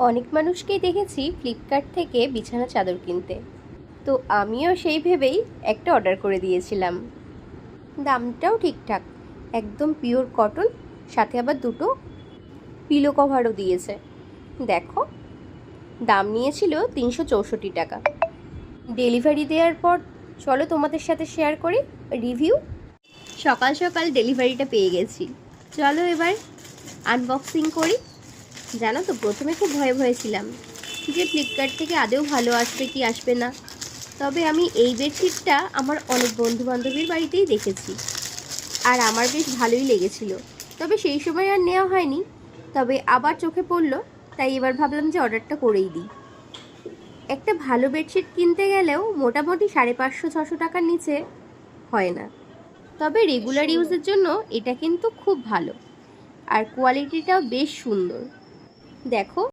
অনেক মানুষকেই দেখেছি ফ্লিপকার্ট থেকে বিছানা চাদর কিনতে। তো আমিও সেই ভেবেই একটা অর্ডার করে দিয়েছিলাম। দামটাও ঠিকঠাক, একদম পিওর কটন, সাথে আবার দুটো পিলো কভারও দিয়েছে। দেখো, দাম নিয়েছিল 364 টাকা। ডেলিভারি দেওয়ার পর চলো তোমাদের সাথে শেয়ার করি রিভিউ। সকাল সকাল ডেলিভারিটা পেয়ে গেছি, চলো এবার আনবক্সিং করি। জানো তো, প্রথমে খুব ভয়ে ভয়ে ছিলাম যে ফ্লিপকার্ট থেকে আদৌ ভালো আসবে কি আসবে না। তবে আমি এই বেডশিটটা আমার অনেক বন্ধু বান্ধবীর বাড়িতেই দেখেছি, আর আমার বেশ ভালোই লেগেছিল। তবে সেই সময় আর নেওয়া হয়নি, তবে আবার চোখে পড়লো, তাই এবার ভাবলাম যে অর্ডারটা করেই দিই। একটা ভালো বেডশিট কিনতে গেলেও মোটামুটি 550-600 টাকার নিচে হয় না। তবে রেগুলার ইউজের জন্য এটা কিন্তু খুব ভালো, আর কোয়ালিটিটাও বেশ সুন্দর। দেখো।